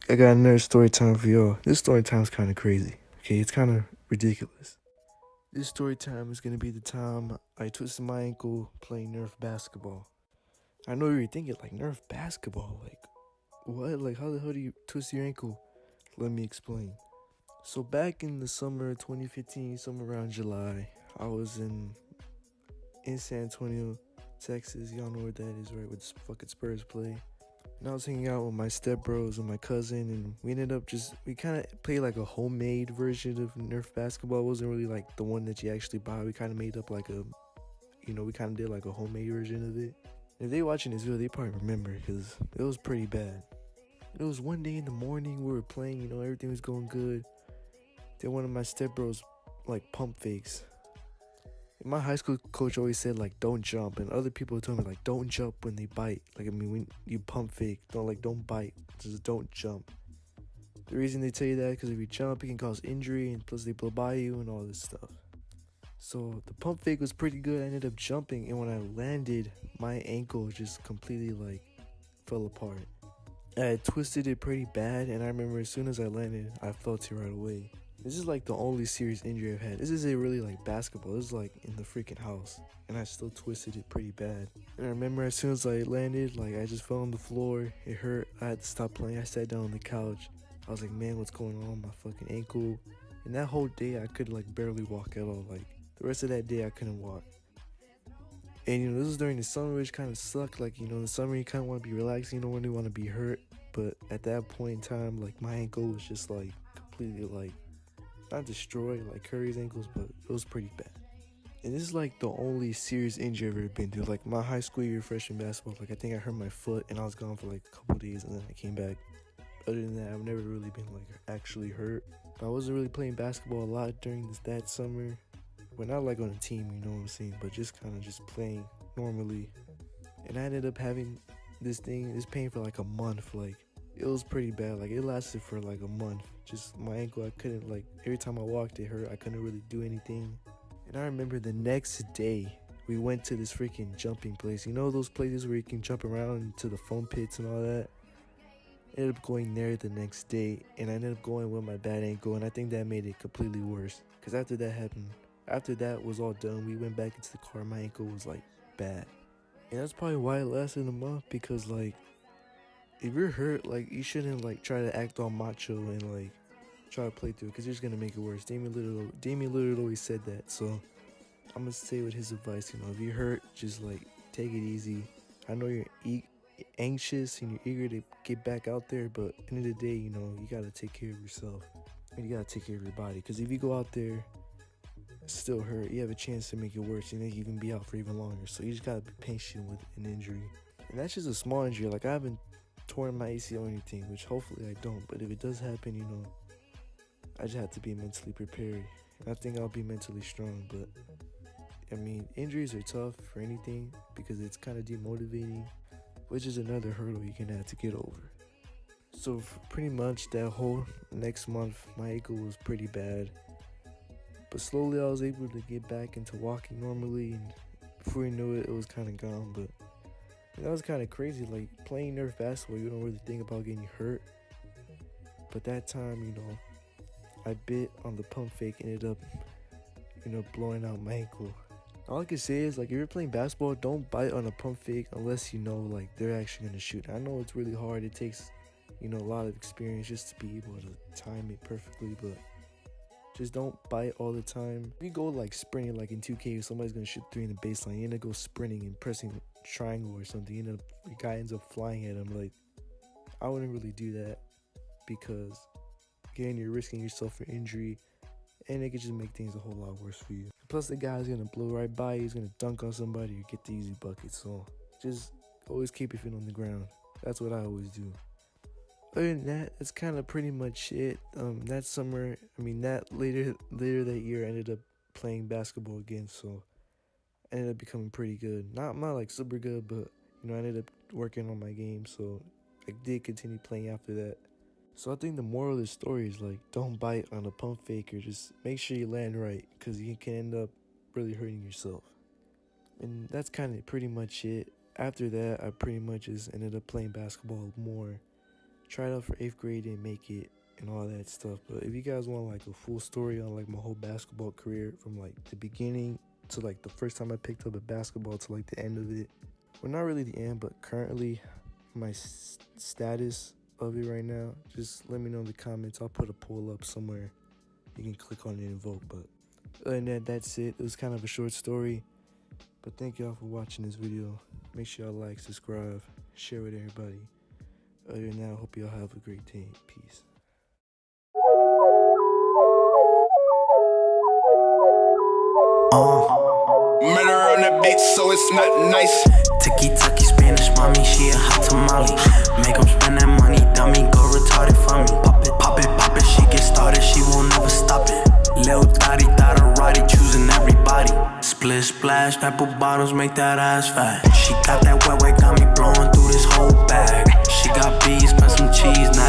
I got another story time for y'all. This story time is kind of crazy. Okay, it's kind of ridiculous. This story time is gonna be the time I twisted my ankle playing Nerf basketball. I know you're thinking like Nerf basketball, like what? Like how the hell do you twist your ankle? Let me explain. So back in the summer of 2015, somewhere around July, I was in San Antonio, Texas. Y'all know where that is, right? Where the fucking Spurs play. And I was hanging out with my stepbros and my cousin, and we ended up we kind of played like a homemade version of Nerf basketball. It wasn't really like the one that you actually buy. We kind of made up like we kind of did like a homemade version of it. And if they watching this video, they probably remember because it was pretty bad. It was one day in the morning, we were playing, everything was going good. Then one of my stepbros like pump fakes. My high school coach always said like don't jump, and other people told me like don't jump when they bite. Like when you pump fake, don't bite, just don't jump. The reason they tell you that because if you jump, it can cause injury, and plus they blow by you and all this stuff. So the pump fake was pretty good. I ended up jumping, and when I landed, my ankle just completely like fell apart. I had twisted it pretty bad, and I remember as soon as I landed, I felt it right away. This is like the only serious injury I've had. This isn't really like basketball. This is like in the freaking house. And I still twisted it pretty bad. And I remember as soon as I landed, like I just fell on the floor. It hurt. I had to stop playing. I sat down on the couch. I was like, man, what's going on? My fucking ankle. And that whole day, I could like barely walk at all. Like the rest of that day, I couldn't walk. And this was during the summer, which kind of sucked. Like, the summer, you kind of want to be relaxed. You don't really want to be hurt. But at that point in time, like my ankle was just like completely like not destroyed like Curry's ankles, but it was pretty bad. And this is like the only serious injury I've ever been through. Like my high school year freshman basketball, like I think I hurt my foot and I was gone for like a couple days and then I came back. Other than that, I've never really been like actually hurt. I wasn't really playing basketball a lot during that summer. Well, not like on a team, you know what I'm saying, but just kind of just playing normally. And I ended up having this pain for like a month. Like it was pretty bad. Like it lasted for like a month. Just my ankle, I couldn't like every time I walked it hurt. I couldn't really do anything. And I remember the next day we went to this freaking jumping place. You know those places where you can jump around into the foam pits and all that? I ended up going there the next day, and I ended up going with my bad ankle, and I think that made it completely worse. Cause after that happened, after that was all done, we went back into the car. My ankle was like bad, and that's probably why it lasted a month. Because like if you're hurt, like you shouldn't like try to act all macho and like try to play through it, because you're just gonna make it worse. Damian Lillard always said that, so I'm gonna stay with his advice. If you're hurt, just like take it easy. I know you're anxious and you're eager to get back out there, but at the end of the day, you gotta take care of yourself and you gotta take care of your body. Because if you go out there still hurt, you have a chance to make it worse. You can be out for even longer. So you just gotta be patient with an injury, and that's just a small injury. Like I haven't torn my ACL or anything, which hopefully I don't. But if it does happen, I just have to be mentally prepared. And I think I'll be mentally strong. But I mean, injuries are tough for anything because it's kind of demotivating, which is another hurdle you can have to get over. So pretty much that whole next month, my ankle was pretty bad. But slowly I was able to get back into walking normally, and before you knew it, it was kind of gone. But that was kind of crazy. Like playing Nerf basketball, you don't really think about getting hurt. But that time, I bit on the pump fake, ended up, blowing out my ankle. All I can say is, like, if you're playing basketball, don't bite on a pump fake unless like, they're actually going to shoot. I know it's really hard. It takes, a lot of experience just to be able to time it perfectly, but just don't bite all the time. If you go, like, sprinting, like in 2K, if somebody's going to shoot three in the baseline, you end up go sprinting and pressing triangle or something. The guy ends up flying at him. Like, I wouldn't really do that because, again, you're risking yourself for injury, and it could just make things a whole lot worse for you. Plus, the guy's gonna blow right by you. He's gonna dunk on somebody or get the easy bucket. So, just always keep your feet on the ground. That's what I always do. Other than that, that's kind of pretty much it. That summer, that later that year, I ended up playing basketball again. So, I ended up becoming pretty good. I'm not like super good, but I ended up working on my game. So, I did continue playing after that. So I think the moral of the story is like, don't bite on a pump fake, or just make sure you land right, because you can end up really hurting yourself. And that's kind of pretty much it. After that, I pretty much just ended up playing basketball more, Tried out for 8th grade, didn't make it, and all that stuff. But if you guys want like a full story on like my whole basketball career from like the beginning to like the first time I picked up a basketball to like the end of it, well, not really the end, but currently my status of it right now, just let me know in the comments. I'll put a poll up somewhere. You can click on it and vote. But other than that, that's it. It was kind of a short story, but thank y'all for watching this video. Make sure y'all like, subscribe, share with everybody. Other than that, I hope y'all have a great day. Peace. Murder on the beat, so it's not nice. Tiki-taki Spanish mommy, she a hot tamale. Make 'em spend that money, dummy, go retarded for me. Pop it, she get started, she won't never stop it. Lil Dottie, Dotterati, choosing everybody. Split splash, apple bottles make that ass fat. She got that wet, got me blowing through this whole bag. She got bees, spent some cheese, not